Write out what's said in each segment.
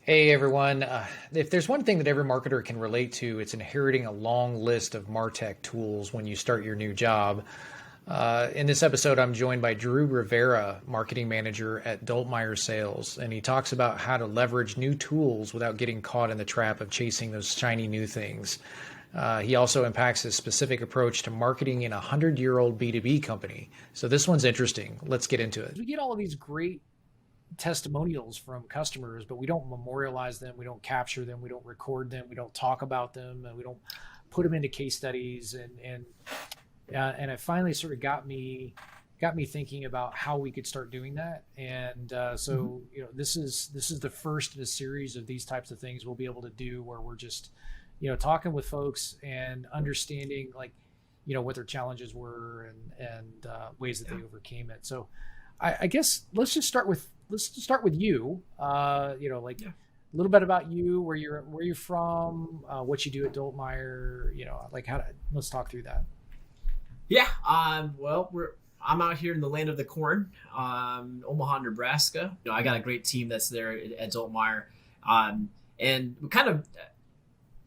Hey everyone. If there's one thing that every marketer can relate to, it's inheriting a long list of MarTech tools when you start your new job. In this episode, I'm joined by Drew Rivera, marketing manager at Dultmeier Sales, and he talks about how to leverage new tools without getting caught in the trap of chasing those shiny new things. He also unpacks his specific approach to marketing in a 100-year-old B2B company. So this one's interesting. Let's get into it. We get all of these great testimonials from customers, but we don't memorialize them, we don't capture them, we don't record them, we don't talk about them, and we don't put them into case studies. And it finally sort of got me thinking about how we could start doing that. And so this is the first in a series of these types of things we'll be able to do, where we're just talking with folks and understanding what their challenges were and ways that they overcame it. So I guess let's start with you. A little bit about you, where you're from, what you do at Dultmeier. Let's talk through that. Yeah. Well, I'm out here in the land of the corn, Omaha, Nebraska. I got a great team that's there at Dultmeier, and we kind of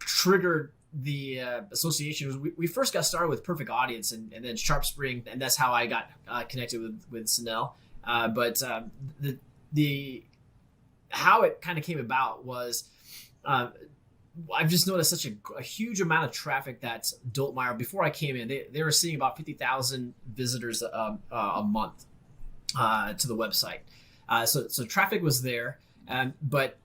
triggered the association. We first got started with Perfect Audience, and then Sharp Spring, and that's how I got connected with Sanel. But the how it kind of came about was I've just noticed such a huge amount of traffic that Dultmeier, before I came in, they were seeing about 50,000 visitors a month to the website. So traffic was there, but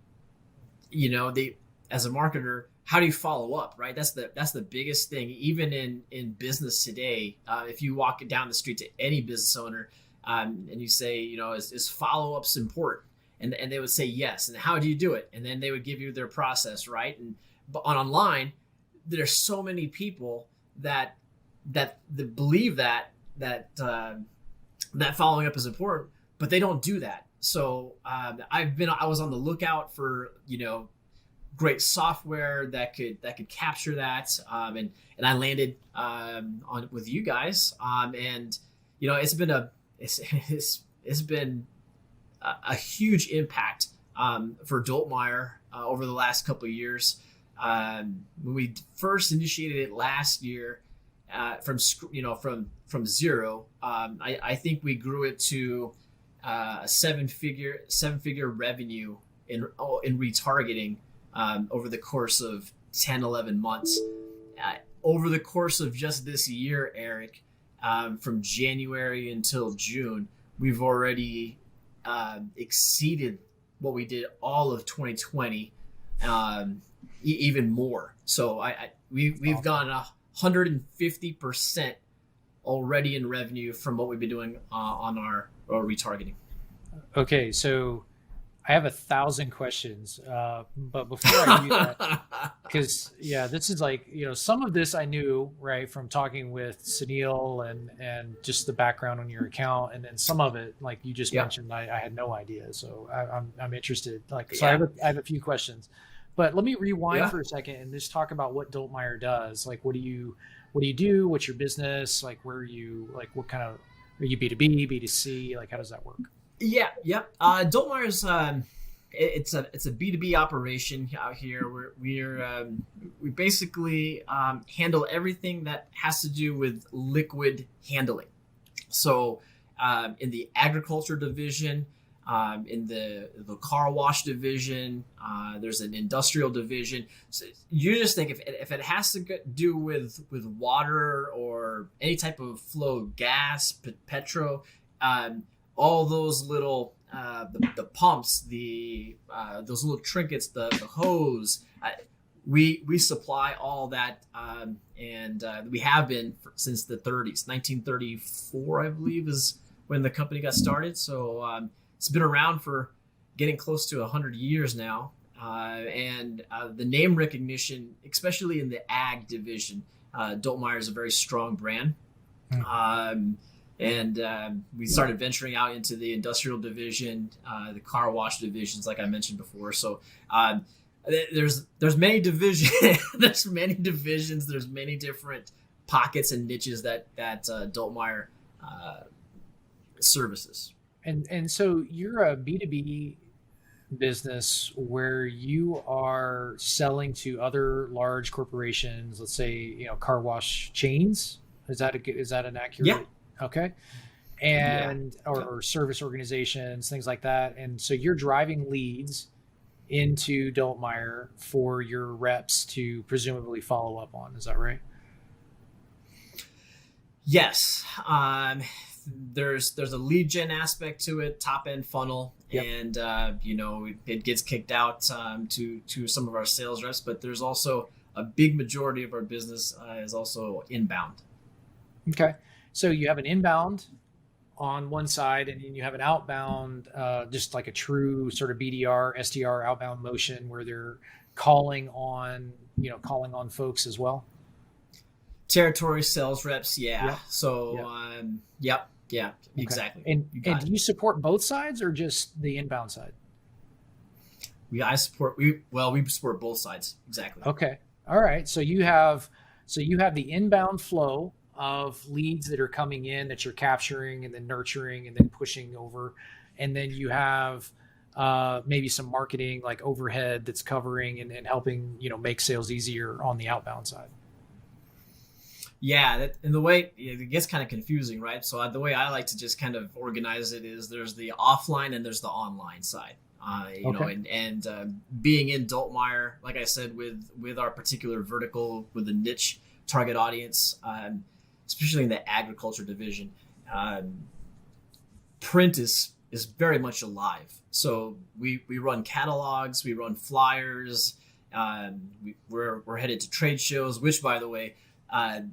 they, as a marketer, how do you follow up, right? That's the biggest thing, even in business today. If you walk down the street to any business owner, and you say, is follow-ups important? And they would say yes. And how do you do it? And then they would give you their process, right? But online, there's so many people that believe that following up is important, but they don't do that. So I was on the lookout for great software that could capture that, and I landed on with you guys, and it's been a huge impact for Dultmeier over the last couple of years. When we first initiated it last year, from zero, I think we grew it to a seven figure revenue in retargeting over the course of 10, 11 months. Over the course of just this year, Eric, from January until June, we've already exceeded what we did all of 2020, even more. So we've gone 150% already in revenue from what we've been doing on our retargeting. Okay, so I have 1,000 questions, but before I do that, because this is some of this I knew, right, from talking with Sunil and just the background on your account, and then some of it, like you just mentioned, I had no idea. So I'm interested. I have a few questions, but let me rewind for a second and just talk about what Dultmeier does. Like, what do you do? What's your business? Like, where are you? Like, what kind of, are you B2B, B2C? Like, how does that work? Yeah. Dultmeier's it's a B2B operation out here. We basically handle everything that has to do with liquid handling. So in the agriculture division, in the car wash division, there's an industrial division. So you just think if it has to do with water or any type of flow, gas, petro, all those little the pumps, those little trinkets, the hose, we supply all that, and we have been since the 30s. 1934, I believe, is when the company got started. So it's been around for getting close to 100 years now, and the name recognition, especially in the ag division, Dultmeier is a very strong brand. And we started venturing out into the industrial division, the car wash divisions, like I mentioned before. So there's many divisions. There's many divisions. There's many different pockets and niches that Dultmeier services. And so you're a B2B business where you are selling to other large corporations, let's say, car wash chains. Is that an Yeah. accurate? Okay. Yeah. And Yep. or service organizations, things like that. And so you're driving leads into Dultmeier for your reps to presumably follow up on. Is that right? Yes. There's a lead gen aspect to it, top end funnel, Yep. and it gets kicked out to some of our sales reps. But there's also a big majority of our business is also inbound. Okay. So you have an inbound on one side, and then you have an outbound, just like a true sort of BDR, SDR outbound motion where they're calling on folks as well. Territory sales reps, yeah. Yep. So, Yep. yep, yeah, Okay. exactly. And You and got do it. you support both sides or just the inbound side? We support both sides exactly. Okay. All right. So you have the inbound flow of leads that are coming in that you're capturing and then nurturing and then pushing over, and then you have maybe some marketing like overhead that's covering and helping make sales easier on the outbound side. Yeah, and the way it gets kind of confusing, right? So the way I like to just kind of organize it is there's the offline and there's the online side. Okay. And being in Dultmeier, like I said, with our particular vertical, with the niche target audience, especially in the agriculture division, um, print is very much alive. So we run catalogs, we run flyers, we're headed to trade shows, which by the way,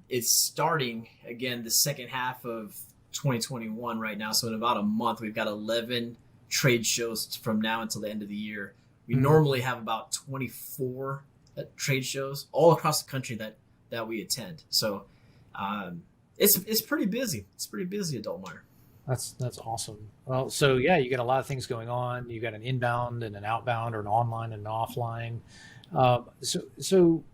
it's starting again the second half of 2021 right now. So in about a month, we've got 11 trade shows from now until the end of the year. We Mhm. normally have about 24 trade shows all across the country that we attend. So it's pretty busy. It's pretty busy at Dultmeier. That's awesome. Well, so yeah, you got a lot of things going on. You got an inbound and an outbound, or an online and an offline. So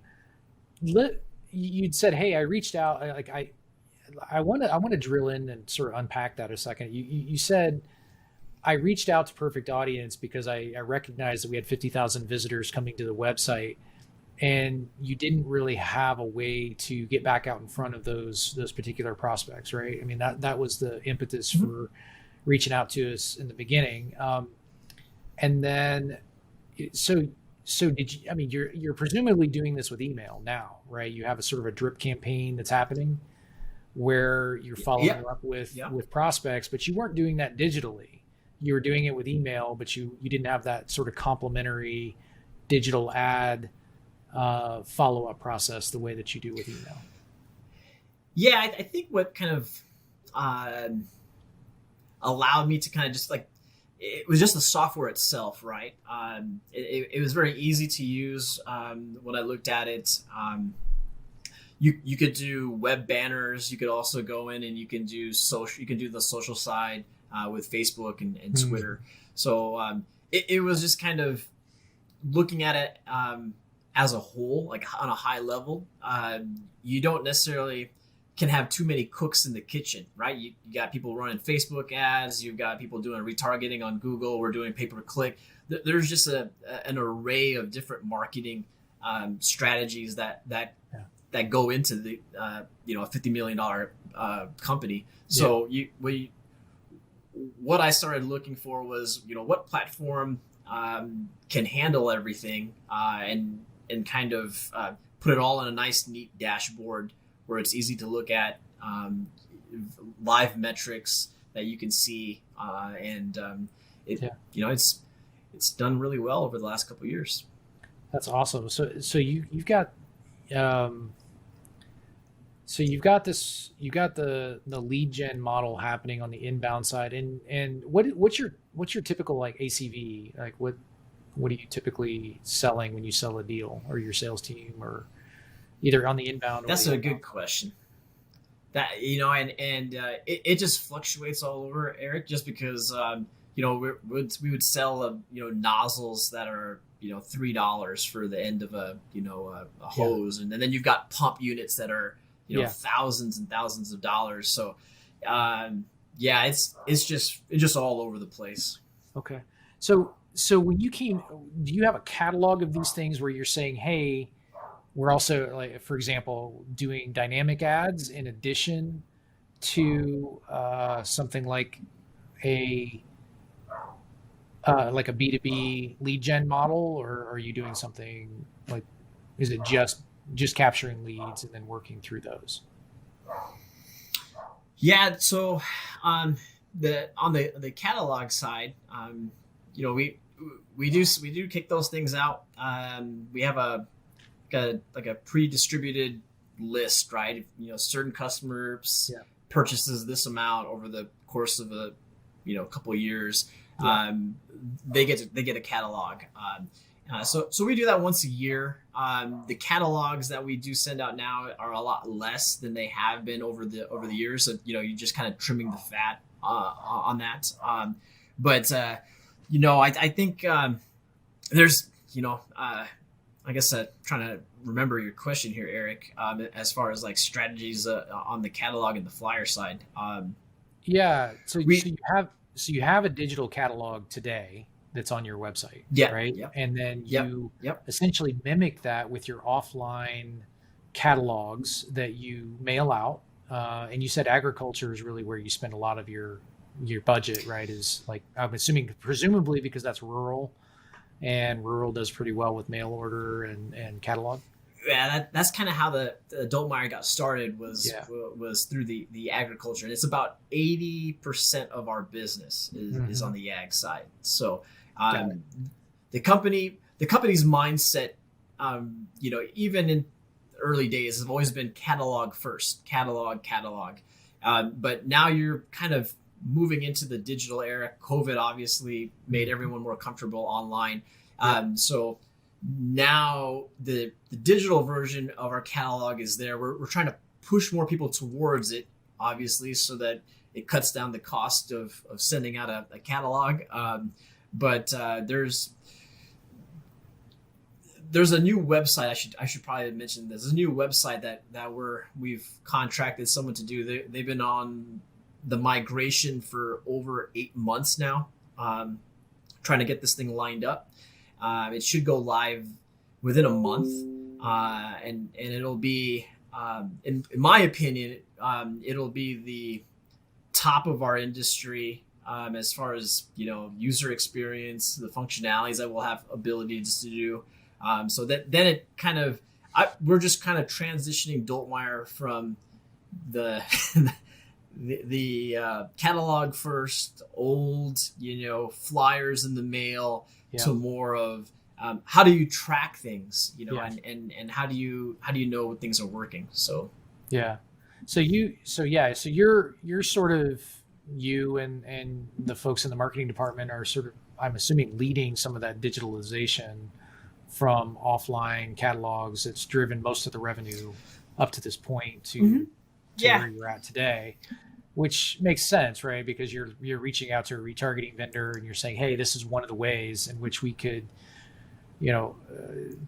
you'd said, hey, I reached out. I want to drill in and sort of unpack that a second. You said I reached out to Perfect Audience because I recognized that we had 50,000 visitors coming to the website, and you didn't really have a way to get back out in front of those particular prospects, right? I mean, that was the impetus Mhm. for reaching out to us in the beginning. And then, so did you? I mean, you're presumably doing this with email now, right? You have a sort of a drip campaign that's happening where you're Yeah, following up with yeah. prospects, but you weren't doing that digitally. You were doing it with email, but you didn't have that sort of complementary digital ad follow up process the way that you do with email. Yeah, I think what kind of uh, allowed me to kind of just like it was just the software itself, right? It was very easy to use when I looked at it. You could do web banners. You could also go in and you can do social. You can do the social side with Facebook and Mm. Twitter. So it was just kind of looking at it as a whole, like on a high level. You don't necessarily can have too many cooks in the kitchen, right? You got people running Facebook ads, you've got people doing retargeting on Google, we're doing pay per click. There's just an array of different marketing strategies that Yeah. that go into the a $50 million company. Yeah. So what I started looking for was what platform can handle everything and kind of put it all in a nice neat dashboard where it's easy to look at, live metrics that you can see, and it Yeah. it's done really well over the last couple of years. That's awesome. So you've got um, so you've got the lead gen model happening on the inbound side, and what's your typical like ACV, like what are you typically selling when you sell a deal, or your sales team, or either on the inbound or That's the a outbound? good question. That and it just fluctuates all over, Eric, just because we would sell nozzles that are $3 for the end of a Yeah. hose, and then you've got pump units that are Yeah. thousands and thousands of dollars. So yeah, it's just all over the place. Okay. So So when you came, do you have a catalog of these things where you're saying, hey, we're also, like, for example, doing dynamic ads in addition to something a like a B2B lead gen model, or are you doing something like, is it just capturing leads and then working through those? Yeah. So, the on the catalog side, we do kick those things out. We have like a pre-distributed list, right? Certain customers Yeah. purchases this amount over the course of a couple of years. Yeah. They get a catalog. So we do that once a year. The catalogs that we do send out now are a lot less than they have been over the years. So you're just kind of trimming the fat on that. But I think there's I guess trying to remember your question here, Eric. As far as like strategies on the catalog and the flyer side. Yeah. So, We you have a digital catalog today that's on your website, Yeah. right? Yep. And then Yep. you Yep. essentially mimic that with your offline catalogs that you mail out. And you said agriculture is really where you spend a lot of your budget, right? Is like, I'm assuming, presumably because that's rural, and rural does pretty well with mail order and catalog. Yeah, that's kind of how the Dultmeier got started Yeah. was through the agriculture, and it's about 80% of our business is on Mhm. the ag side. So Got it. the company's mindset, even in the early days, have always been catalog first, catalog. But now you're kind of moving into the digital era. COVID obviously made everyone more comfortable online. Yeah. So now the digital version of our catalog is there. We're trying to push more people towards it, obviously, so that it cuts down the cost of sending out a catalog. But there's a new website. I should probably mention this. There's a new website that we've contracted someone to do. They've been on the migration for over 8 months now, trying to get this thing lined up. It should go live within a month, and it'll be, in my opinion, it'll be the top of our industry, as far as user experience, the functionalities that we'll have abilities to do. So that then it kind of, we're just kind of transitioning Dultmeier from the the catalog first, old flyers in the mail, Yeah. to more of how do you track things, Yeah. and how do you know when things are working. So Yeah. So you're sort of, you and the folks in the marketing department are sort of, I'm assuming, leading some of that digitalization from offline catalogs. It's driven most of the revenue up to this point to Yeah. where you're at today, which makes sense, right? Because you're reaching out to a retargeting vendor and you're saying, hey, this is one of the ways in which we could,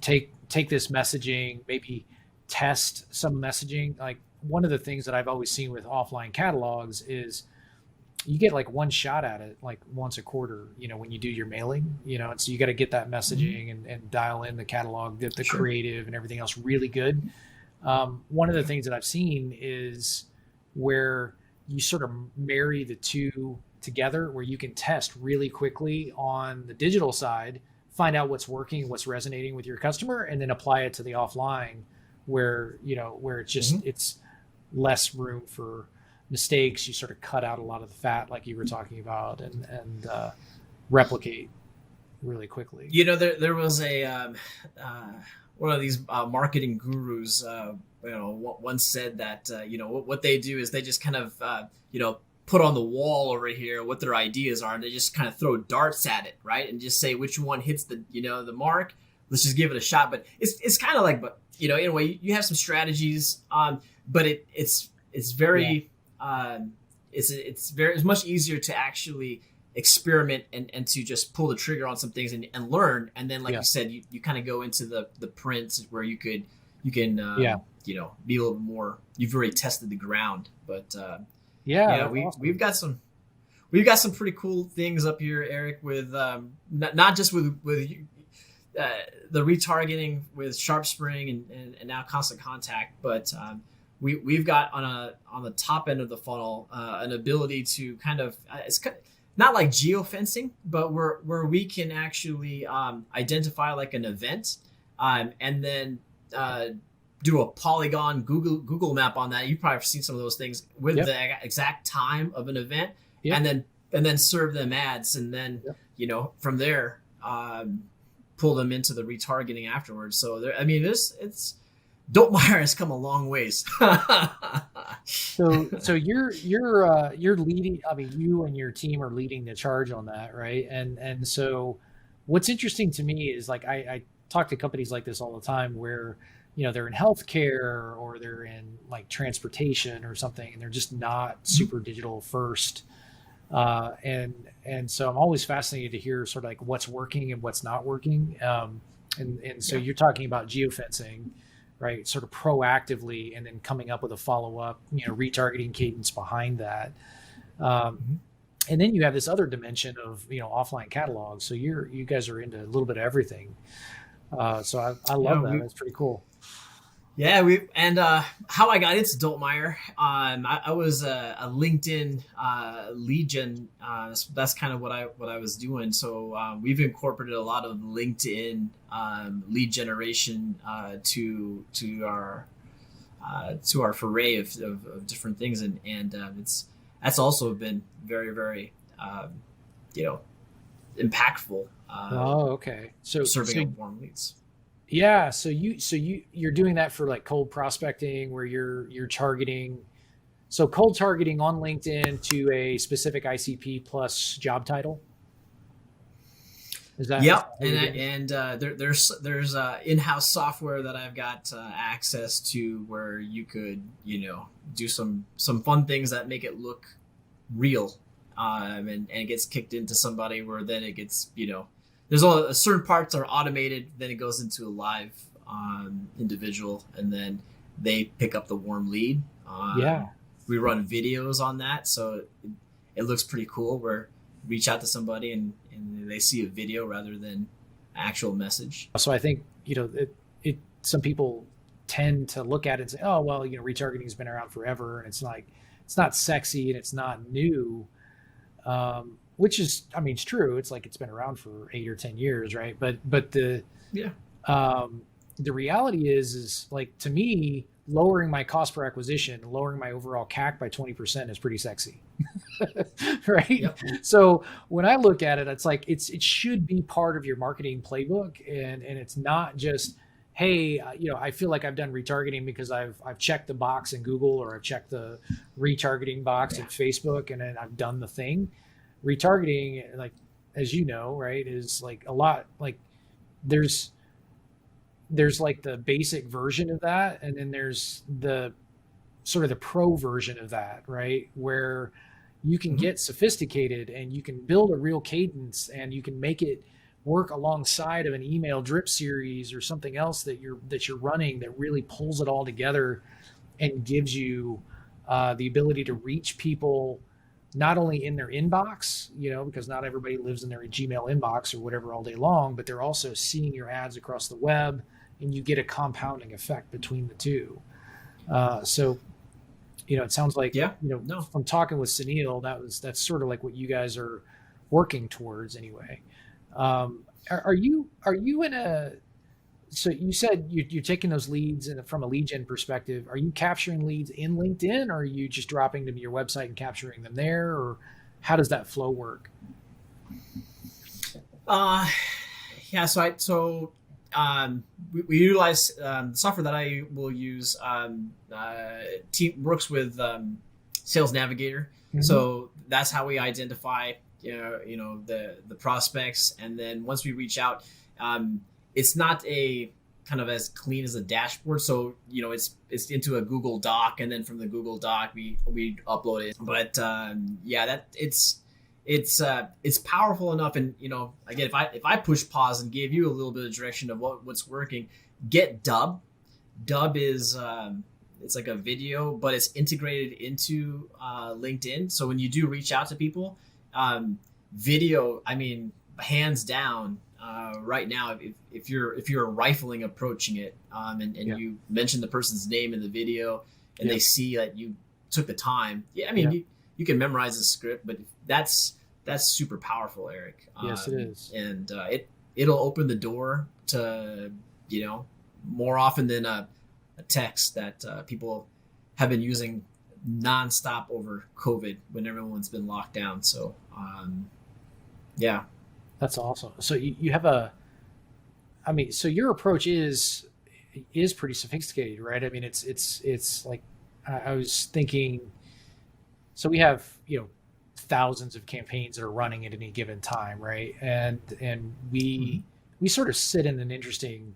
take this messaging, maybe test some messaging. Like, one of the things that I've always seen with offline catalogs is you get like one shot at it, like once a quarter, when you do your mailing, and so you got to get that messaging and dial in the catalog, the Sure. creative and everything else really good. One of the things that I've seen is where you sort of marry the two together, where you can test really quickly on the digital side, find out what's working, what's resonating with your customer, and then apply it to the offline, where it's just, it's less room for mistakes. You sort of cut out a lot of the fat, like you were talking about, and replicate really quickly. There was a one of these marketing gurus, once said that what they do is they just kind of put on the wall over here what their ideas are, and they just kind of throw darts at it, right, and just say which one hits the mark. Let's just give it a shot. But it's kind of like, but in a way, you have some strategies, but it's very it's much easier to actually experiment and to just pull the trigger on some things and learn. And then, like you said, you kind of go into the print where you can be a little more, you've already tested the ground. But Awesome. we've got some we've got some pretty cool things up here, Eric, with not just with the retargeting with Sharp Spring and now Constant Contact, but we've got on the top end of the funnel an ability to kind of not like geofencing, but where we can actually identify like an event, and then do a polygon Google map on that. You've probably seen some of those things with Yep. the exact time of an event, Yep. and then serve them ads, and then Yep. from there pull them into the retargeting afterwards. So there, I mean, it's Dultmeier has come a long ways. So you're leading. I mean, you and your team are leading the charge on that, right? And so, what's interesting to me is like I talk to companies like this all the time where they're in healthcare or they're in like transportation or something, and they're just not super digital first. And so I'm always fascinated to hear sort of like what's working and what's not working. And so you're talking about geofencing, right? Sort of proactively, and then coming up with a follow-up, retargeting cadence behind that. And then you have this other dimension of, offline catalogs. So you guys are into a little bit of everything. So I love that. That's pretty cool. Yeah, how I got into Dultmeier, I was a LinkedIn lead gen. That's kind of what I was doing. So we've incorporated a lot of LinkedIn lead generation to our foray of different things, and that's also been very, very impactful. Okay. So serving up warm leads. Yeah, so you're doing that for like cold prospecting where you're targeting, so cold targeting on LinkedIn to a specific ICP plus job title. Is that? Yep, there's in-house software that I've got access to where you could do some fun things that make it look real, and it gets kicked into somebody where then it gets there's a certain parts are automated, then it goes into a live individual, and then they pick up the warm lead. We run videos on that, so it looks pretty cool. Where reach out to somebody and they see a video rather than actual message. So I think some people tend to look at it and say, oh well, retargeting has been around forever, and it's not sexy and it's not new. Which is, I mean, it's true. It's like it's been around for 8 or 10 years, right? But the reality is like, to me, lowering my cost per acquisition, lowering my overall CAC by 20% is pretty sexy, right? Yep. So when I look at it, it's like it should be part of your marketing playbook, and it's not just, hey, I feel like I've done retargeting because I've checked the box in Google, or I've checked the retargeting box in Facebook, and then I've done the thing. Retargeting, like, as you know, right, is like a lot, like there's like the basic version of that, and then there's the sort of the pro version of that, right, where you can get sophisticated and you can build a real cadence, and you can make it work alongside of an email drip series or something else that you're running that really pulls it all together and gives you the ability to reach people not only in their inbox, because not everybody lives in their Gmail inbox or whatever all day long, but they're also seeing your ads across the web, and you get a compounding effect between the two. So, it sounds like, from talking with Sunil, that's sort of like what you guys are working towards anyway. Are you in a, so you said you're taking those leads, and from a lead gen perspective, are you capturing leads in LinkedIn, or are you just dropping them to your website and capturing them there, or how does that flow work? So we utilize the software that I will use. Team works with Sales Navigator, so that's how we identify the prospects, and then once we reach out, it's not a kind of as clean as a dashboard. So, it's into a Google Doc, and then from the Google Doc, we upload it. But that it's powerful enough. And, again, if I push pause and gave you a little bit of direction of what's working, get Dub. Dub is, it's like a video, but it's integrated into LinkedIn. So when you do reach out to people, video, I mean, hands down, right now, if you're rifling approaching it, and you mention the person's name in the video, and they see that you took the time, I mean, you can memorize the script, but that's super powerful, Eric. Yes, it is, and it'll open the door to, more often than a text that people have been using nonstop over COVID when everyone's been locked down. So, yeah. That's awesome. So you have so your approach is pretty sophisticated, right? I mean, it's like, I was thinking, so we have, thousands of campaigns that are running at any given time, right? And we sort of sit in an interesting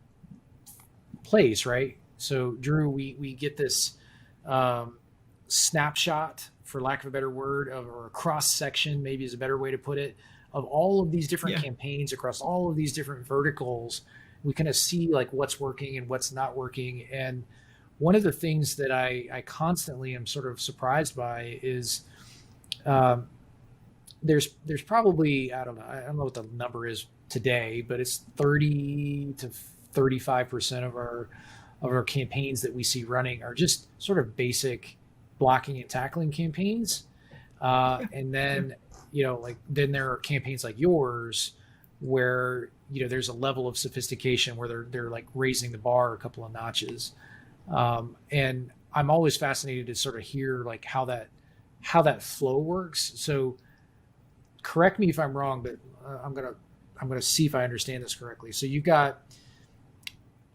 place, right? So Drew, we get this snapshot, for lack of a better word, or a cross section, maybe is a better way to put it, of all of these different campaigns across all of these different verticals. We kind of see like what's working and what's not working. And one of the things that I constantly am sort of surprised by is there's probably, I don't know what the number is today, but it's 30 to 35% of our campaigns that we see running are just sort of basic blocking and tackling campaigns. And then, then there are campaigns like yours where, there's a level of sophistication where they're like raising the bar a couple of notches. And I'm always fascinated to sort of hear like how that flow works. So correct me if I'm wrong, but I'm going to see if I understand this correctly. So you've got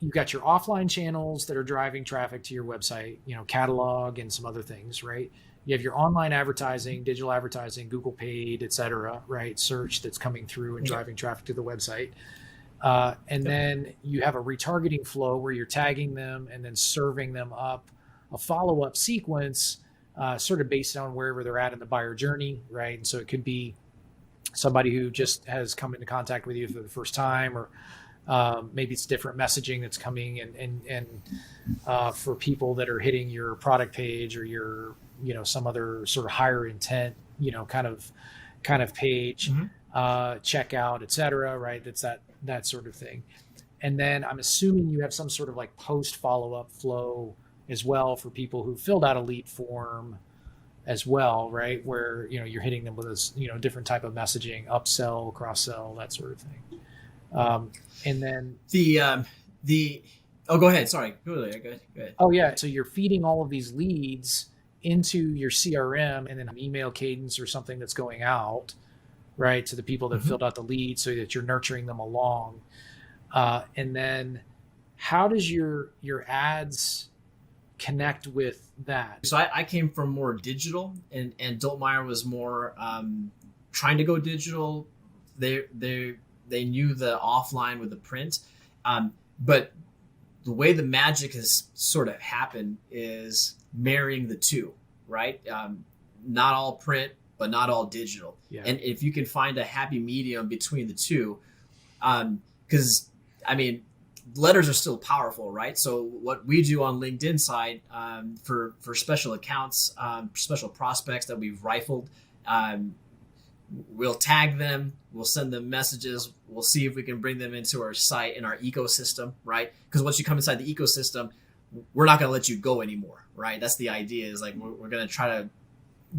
your offline channels that are driving traffic to your website, catalog and some other things, right? You have your online advertising, digital advertising, Google paid, et cetera, right? Search that's coming through and driving traffic to the website. And then you have a retargeting flow where you're tagging them and then serving them up a follow-up sequence, sort of based on wherever they're at in the buyer journey, right? And so it could be somebody who just has come into contact with you for the first time, or maybe it's different messaging that's coming and for people that are hitting your product page or your, some other sort of higher intent, kind of page, checkout, et cetera, right? That's that sort of thing. And then I'm assuming you have some sort of like post follow-up flow as well for people who filled out a lead form as well, right? Where, you're hitting them with this, different type of messaging, upsell, cross sell, that sort of thing. And then go ahead. Sorry. Go ahead. Oh yeah. So you're feeding all of these leads into your CRM and then an email cadence or something that's going out, right, to the people that filled out the lead, so that you're nurturing them along. And then how does your ads connect with that? So I came from more digital, and Dultmeier was more trying to go digital. They knew the offline with the print, but the way the magic has sort of happened is marrying the two, right? Not all print, but not all digital. Yeah. And if you can find a happy medium between the two, because letters are still powerful, right? So what we do on LinkedIn side, for special accounts, special prospects that we've rifled, we'll tag them, we'll send them messages, we'll see if we can bring them into our site and our ecosystem, right? Because once you come inside the ecosystem, we're not going to let you go anymore, right? That's the idea, is like we're going to try to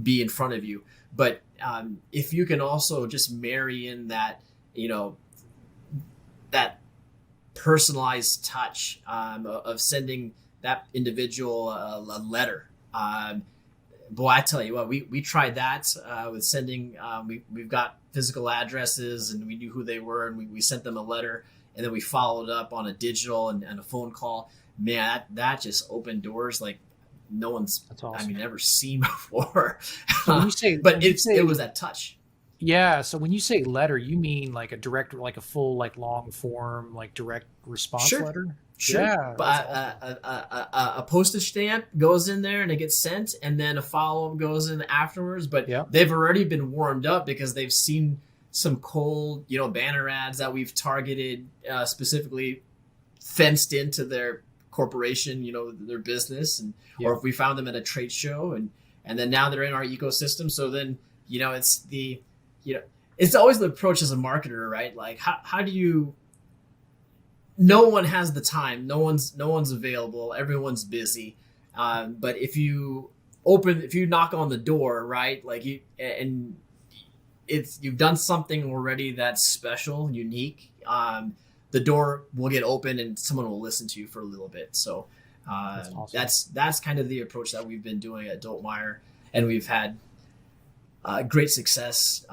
be in front of you. But if you can also just marry in that, that personalized touch of sending that individual a letter. Boy, I tell you what, we tried that with sending. We've got physical addresses, and we knew who they were, and we sent them a letter, and then we followed up on a digital and a phone call. Man, that just opened doors like no one's, that's awesome, ever seen before. When you say, but it was that touch. Yeah. So when you say letter, you mean like a direct, like a full, like long form, like direct response letter? Sure. Yeah, but a postage stamp goes in there and it gets sent, and then a follow-up goes in afterwards. But they've already been warmed up because they've seen some cold, banner ads that we've targeted, specifically fenced into their corporation, their business, and or if we found them at a trade show, and then now they're in our ecosystem. So then, it's the it's always the approach as a marketer, right? Like how do you, no one has the time, no one's available, everyone's busy. But if you knock on the door, right? Like you've done something already that's special, unique. The door will get open and someone will listen to you for a little bit. So That's awesome. that's kind of the approach that we've been doing at Dultmeier, and we've had great success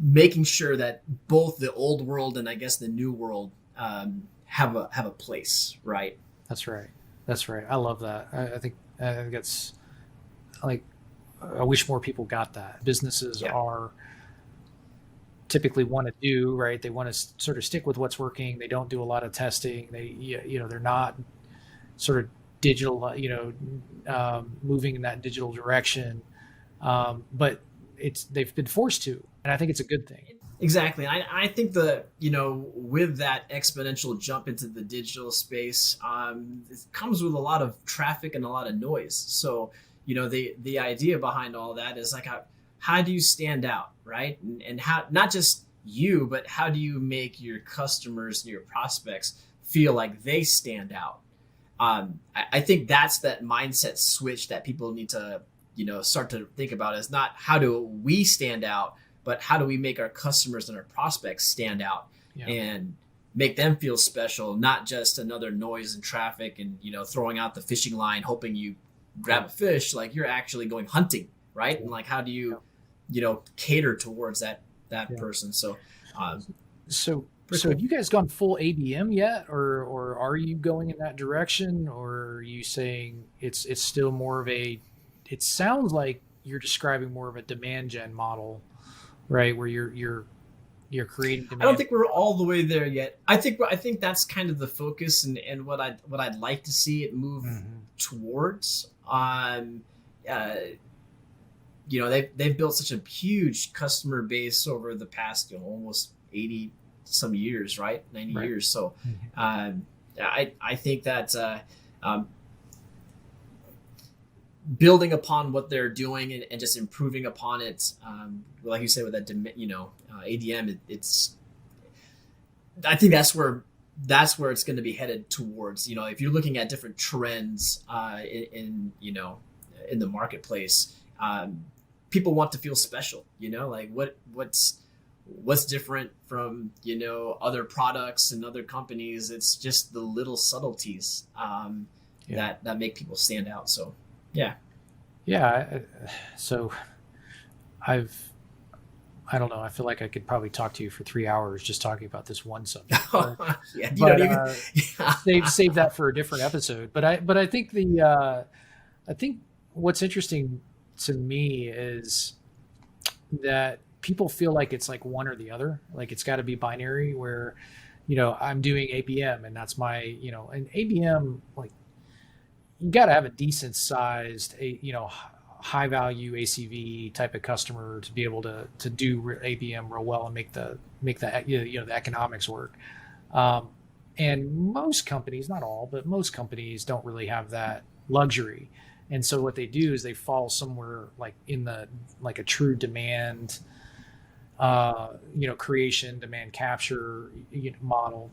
making sure that both the old world and I guess the new world have a place, right? That's right. That's right. I love that. I think it's like, I wish more people got that. Businesses Yeah. are typically want to do, right. They want to sort of stick with what's working. They don't do a lot of testing. They're not sort of digital, moving in that digital direction. But they've been forced to, and I think it's a good thing. Exactly. I think with that exponential jump into the digital space, it comes with a lot of traffic and a lot of noise. So, the idea behind all that is like, how do you stand out, right? And how, not just you, but how do you make your customers and your prospects feel like they stand out? I think that's that mindset switch that people need to, start to think about, is not how do we stand out, but how do we make our customers and our prospects stand out, Yeah. and make them feel special, not just another noise and traffic and, throwing out the fishing line, hoping you grab a fish. Like, you're actually going hunting, right? And like, how do you, cater towards that Yeah. person? So, So, Pretty so have cool. you guys gone full ABM yet, or are you going in that direction, or are you saying it's still more of a? It sounds like you're describing more of a demand gen model, right? Where you're creating I don't demand. think we're all the way there yet. I think that's kind of the focus, and what I'd like to see it move Mhm. towards. Uh, they've built such a huge customer base over the past, almost 80 some years, right? 90 Right. years. So Mhm. I think that um, building upon what they're doing, and just improving upon it, like you said, with that ADM, I think that's where it's going to be headed towards. If you're looking at different trends in the marketplace, people want to feel special. Like what's different from other products and other companies. It's just the little subtleties Yeah. that make people stand out. So yeah. Yeah. So I've I don't know. I feel like I could probably talk to you for 3 hours just talking about this one subject, but Yeah, you don't but even. Yeah. save that for a different episode. But I think I think what's interesting to me is that people feel like it's like one or the other. Like, it's got to be binary, where I'm doing ABM, and that's my and ABM, like, you got to have a decent sized high value ACV type of customer to be able to do ABM real well and make the the economics work. Um, and most companies, not all, but most companies don't really have that luxury. And so what they do is they fall somewhere like in the like a true demand, creation, demand capture model.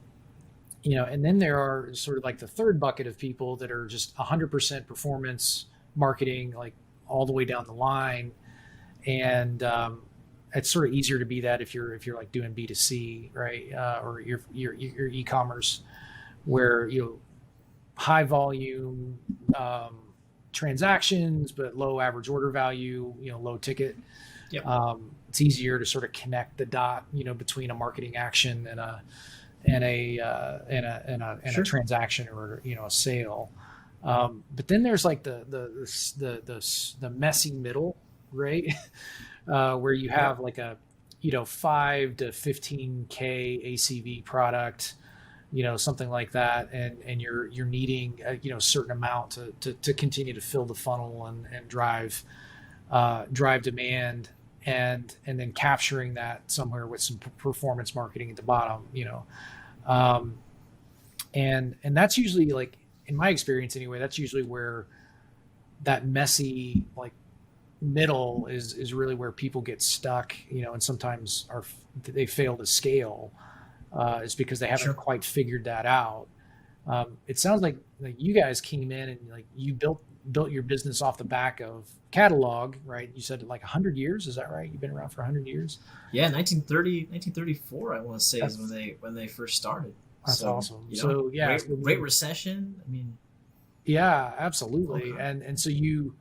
And then there are sort of like the third bucket of people that are just 100% performance marketing, like all the way down the line. And it's sort of easier to be that if you're like doing B2C, right? Or your e-commerce, where high volume transactions, but low average order value, low ticket. Yep. It's easier to sort of connect the dot, between a marketing action and a Sure. transaction, or a sale. But then there's like the messy middle, right? Where you have like a 5 to 15K ACV product, something like that, and you're needing a certain amount to continue to fill the funnel and drive demand, and then capturing that somewhere with some performance marketing at the bottom. And that's usually, like, in my experience anyway, that's usually where that messy, like, middle is really where people get stuck, and sometimes they fail to scale, is because they haven't Sure. quite figured that out. It sounds like you guys came in and like you built your business off the back of catalog, right? You said like 100 years, is that right? You've been around for 100 years. Yeah, 1934, I want to say, is That's when they first started. that's So, awesome. So yeah, great recession. I mean, yeah, absolutely. okay. And so you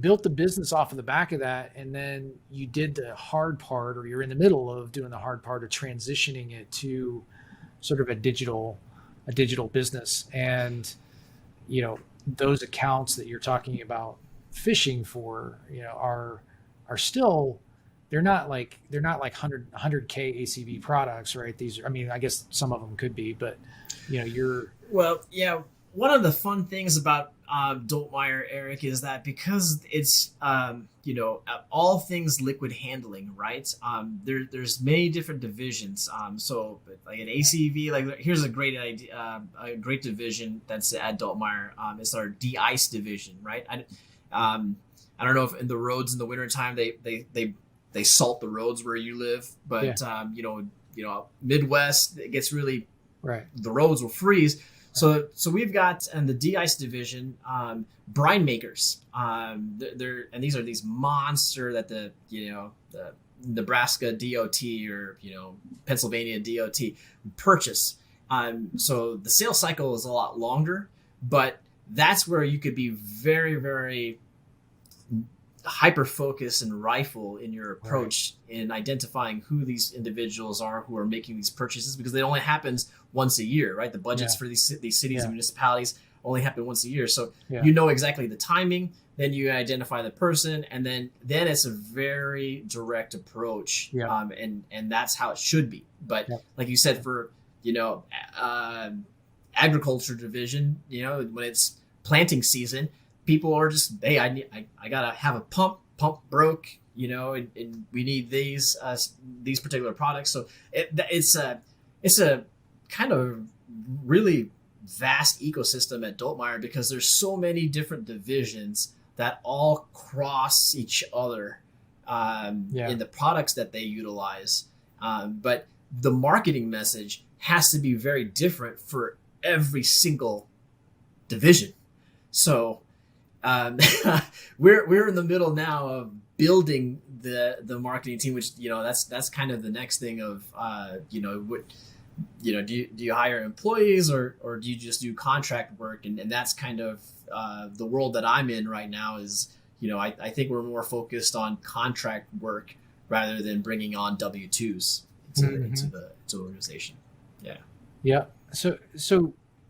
built the business off of the back of that, and then you did the hard part, or you're in the middle of doing the hard part of transitioning it to sort of a digital business. And those accounts that you're talking about fishing for, are still, they're not like 100K ACV products, right? These are, I mean, I guess some of them could be, but you're Well, yeah. One of the fun things about Dultmeier, Eric, is that because it's all things liquid handling, right? There's many different divisions. So like an ACV, like here's a great idea, a great division that's at Dultmeier. It's our de-ice division, right? I don't know if in the roads in the wintertime they salt the roads where you live, but yeah, Midwest, it gets really, right, the roads will freeze. So we've got in the de-ice division, brine makers. And these are these monster that the Nebraska DOT or Pennsylvania DOT purchase. So the sales cycle is a lot longer, but that's where you could be very, very hyper focus and rifle in your approach in identifying who these individuals are who are making these purchases, because it only happens once a year, right? The budgets for these cities and municipalities only happen once a year. So you know exactly the timing, then you identify the person, and then it's a very direct approach. And that's how it should be. But like you said, for, agriculture division, when it's planting season, people are just, hey, I gotta have a pump broke, and we need these particular products. So it's a kind of really vast ecosystem at Dultmeier, because there's so many different divisions that all cross each other in the products that they utilize. But the marketing message has to be very different for every single division. So we're in the middle now of building the marketing team, which that's kind of the next thing of do you hire employees or do you just do contract work, and that's kind of the world that I'm in right now. Is I think we're more focused on contract work rather than bringing on W-2s into the organization. Yeah. So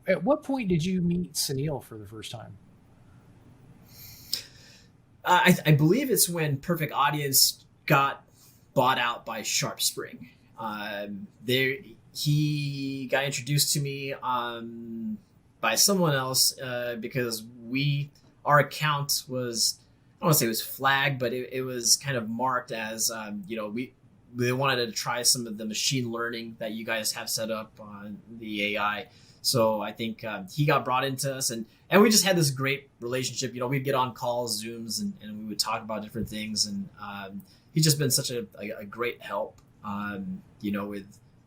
at what point did you meet Sunil for the first time? I believe it's when Perfect Audience got bought out by SharpSpring. He got introduced to me by someone else because our account was, I don't want to say it was flagged, but it was kind of marked as they wanted to try some of the machine learning that you guys have set up on the AI. So I think he got brought into us, and we just had this great relationship. We'd get on calls, Zooms, and we would talk about different things. And he's just been such a great help,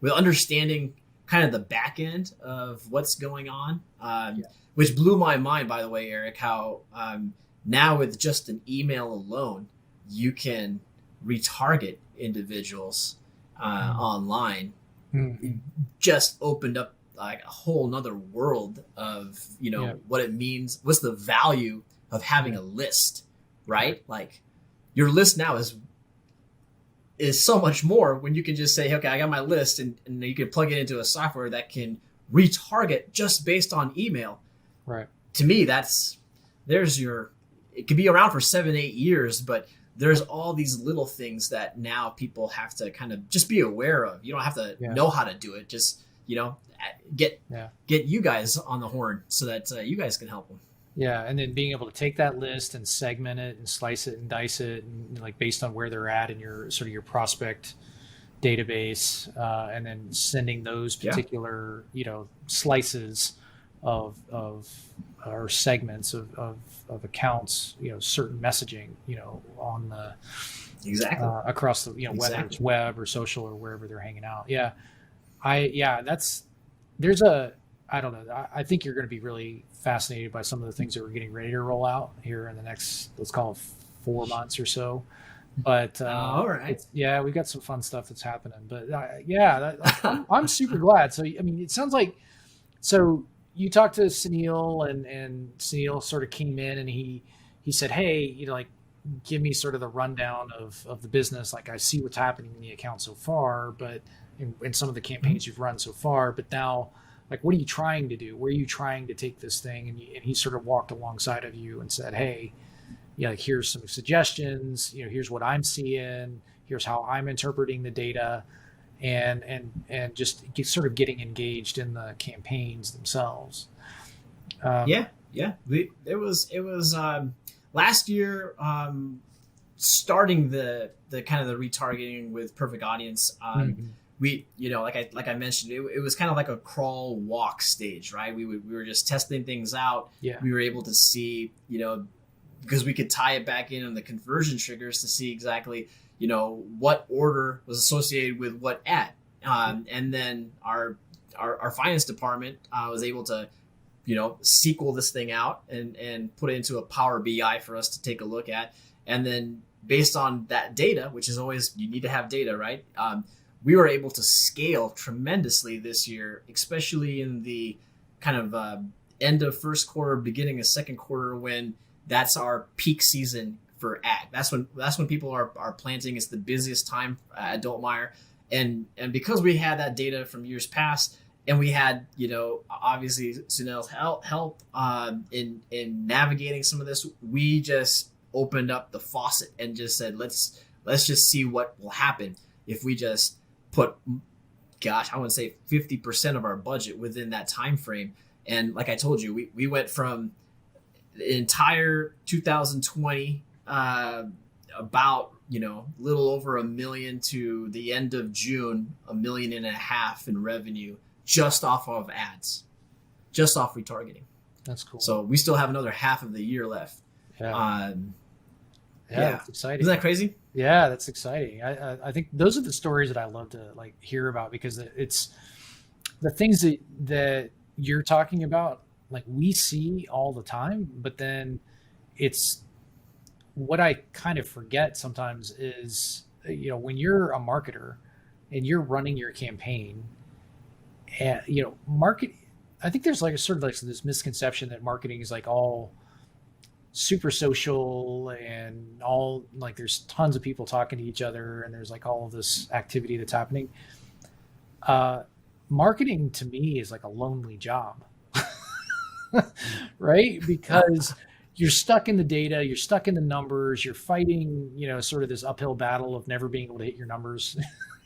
with understanding kind of the back end of what's going on, which blew my mind, by the way, Eric, how now with just an email alone, you can retarget individuals online. It just opened up like a whole nother world of what it means, what's the value of having a list, right? Like your list now is so much more when you can just say, okay, I got my list, and you can plug it into a software that can retarget just based on email. Right. To me, it could be around for 7-8 years, but there's all these little things that now people have to kind of just be aware of. You don't have to know how to do it. Just, get you guys on the horn so that you guys can help them. Yeah. And then being able to take that list and segment it and slice it and dice it, and like based on where they're at in your sort of your prospect database, and then sending those particular, slices of or segments of accounts, certain messaging, on the Exactly. across the, whether Exactly. it's web or social or wherever they're hanging out. There's a, I don't know. I think you're going to be really fascinated by some of the things that we're getting ready to roll out here in the next, let's call it 4 months or so. But All right. we got some fun stuff that's happening. But I'm super glad. So I mean, it sounds like, so you talked to Sunil, and Sunil sort of came in and he said, hey, like, give me sort of the rundown of the business. Like, I see what's happening in the account so far, but in some of the campaigns you've run so far, but now, like, what are you trying to do? Where are you trying to take this thing? And he sort of walked alongside of you and said, hey, like, here's some suggestions, here's what I'm seeing, here's how I'm interpreting the data, and just sort of getting engaged in the campaigns themselves. Yeah. It was last year, starting the kind of the retargeting with perfect audience. We, like I mentioned, it was kind of like a crawl walk stage, right? We were just testing things out. Yeah. We were able to see, because we could tie it back in on the conversion triggers to see exactly, what order was associated with what ad. And then our finance department was able to, SQL this thing out and put it into a Power BI for us to take a look at. And then based on that data, which is always, you need to have data, right? We were able to scale tremendously this year, especially in the kind of end of first quarter, beginning of second quarter, when that's our peak season for ad. That's when people are planting. It's the busiest time at Dultmeier. And because we had that data from years past, and we had, obviously Sunil's help in navigating some of this, we just opened up the faucet and just said, let's just see what will happen if we just put, I want to say 50% of our budget within that time frame. And like I told you, we went from the entire 2020, about, little over $1 million to the end of June, $1.5 million in revenue just off of ads, just off retargeting. That's cool. So we still have another half of the year left. Yeah. That's exciting. Isn't that crazy? Yeah, that's exciting. I think those are the stories that I love to, like, hear about, because it's the things that you're talking about, like, we see all the time, but then it's what I kind of forget sometimes is, when you're a marketer and you're running your campaign, and, market, I think there's like a sort of like this misconception that marketing is like all super social and all, like, there's tons of people talking to each other and there's like all of this activity that's happening. Marketing to me is like a lonely job, right? Because you're stuck in the data, you're stuck in the numbers, you're fighting, sort of this uphill battle of never being able to hit your numbers,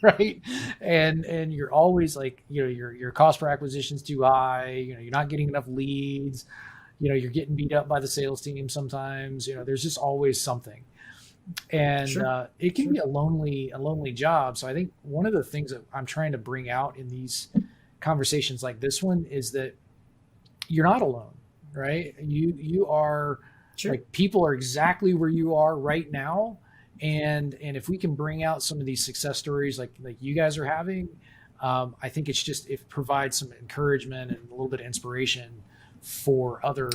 right? And you're always like, your cost per acquisition is too high, you're not getting enough leads, you're getting beat up by the sales team sometimes, there's just always something. And Sure. it can be a lonely job. So I think one of the things that I'm trying to bring out in these conversations like this one is that you're not alone, right? You are, Sure. like, people are exactly where you are right now. And if we can bring out some of these success stories like you guys are having, I think it provides some encouragement and a little bit of inspiration for other,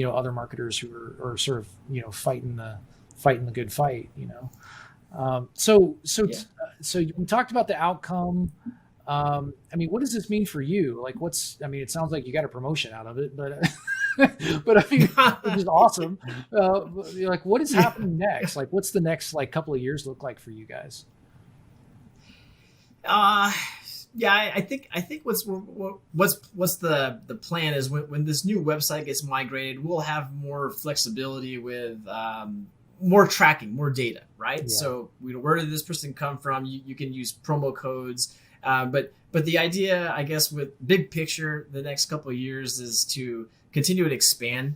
other marketers who are sort of, fighting the good fight, So we talked about the outcome. I mean, what does this mean for you? Like, it sounds like you got a promotion out of it, but but I mean, which is awesome. Like, what is happening next? Like, what's the next, like, couple of years look like for you guys? I think what's the plan is when this new website gets migrated, we'll have more flexibility with more tracking, more data, right? Yeah. So where did this person come from? You can use promo codes, but the idea, I guess, with big picture, the next couple of years is to continue to expand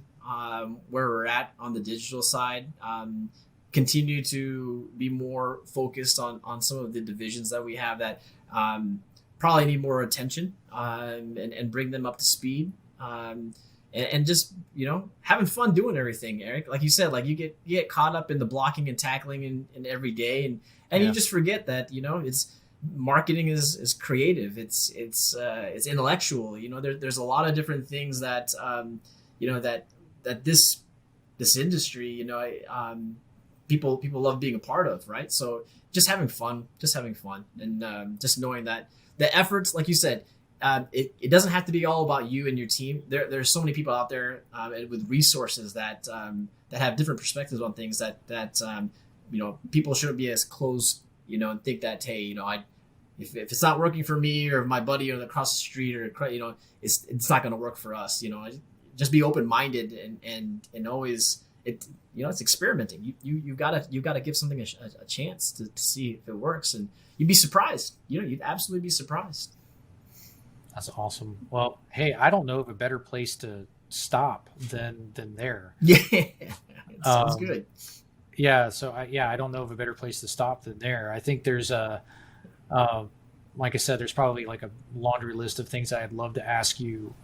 where we're at on the digital side. Continue to be more focused on some of the divisions that we have that probably need more attention, and bring them up to speed. and just, having fun doing everything, Eric. Like you said, like you get caught up in the blocking and tackling in every day, and you just forget that, it's marketing is creative. It's intellectual. There's a lot of different things that that this industry, people love being a part of, right? So just having fun, and just knowing that the efforts, like you said, it doesn't have to be all about you and your team. There's so many people out there with resources that have different perspectives on things that people shouldn't be as close, and think that, hey, if it's not working for me or my buddy or across the street, or it's not going to work for us. Just be open minded and always it's experimenting. You've got to give something a chance to see if it works, and you'd be surprised. You'd absolutely be surprised. That's awesome. Well, hey, I don't know of a better place to stop than there. Yeah, it sounds good. Yeah. So I don't know of a better place to stop than there. I think there's like I said, there's probably like a laundry list of things I'd love to ask you.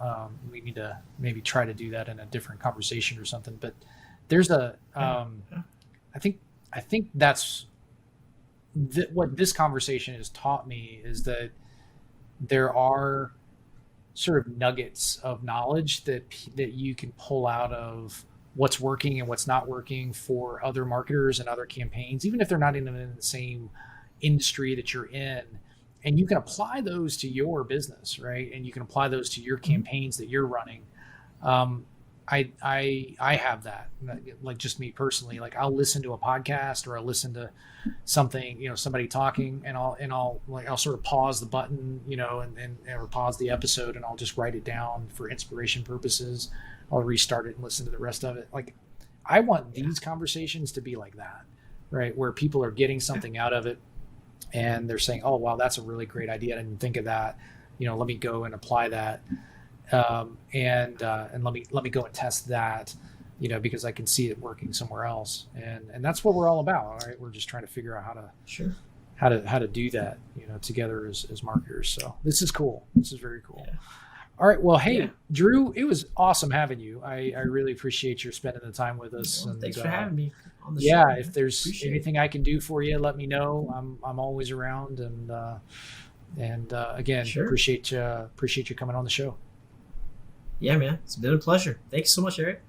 We need to maybe try to do that in a different conversation or something. But there's I think that's what this conversation has taught me, is that there are sort of nuggets of knowledge that you can pull out of what's working and what's not working for other marketers and other campaigns, even if they're not in the same industry that you're in. And you can apply those to your business, right? And you can apply those to your campaigns that you're running. I have that, like, just me personally. Like, I'll listen to a podcast, or I'll listen to something, somebody talking, and I'll sort of pause the button, or pause the episode, and I'll just write it down for inspiration purposes. I'll restart it and listen to the rest of it. Like, I want these conversations to be like that, right? Where people are getting something out of it, and they're saying, "Oh, wow, that's a really great idea. I didn't think of that. Let me go and apply that, and let me go and test that, because I can see it working somewhere else." And that's what we're all about. All right, we're just trying to figure out how to do that, together as marketers. So this is cool. This is very cool. Yeah. All right. Well, hey, Drew, it was awesome having you. I really appreciate your spending the time with us. Well, thanks for having me on the show. Yeah, if there's anything I can do for you, let me know. I'm always around, and again, appreciate you coming on the show. Yeah, man, it's been a pleasure. Thanks so much, Eric.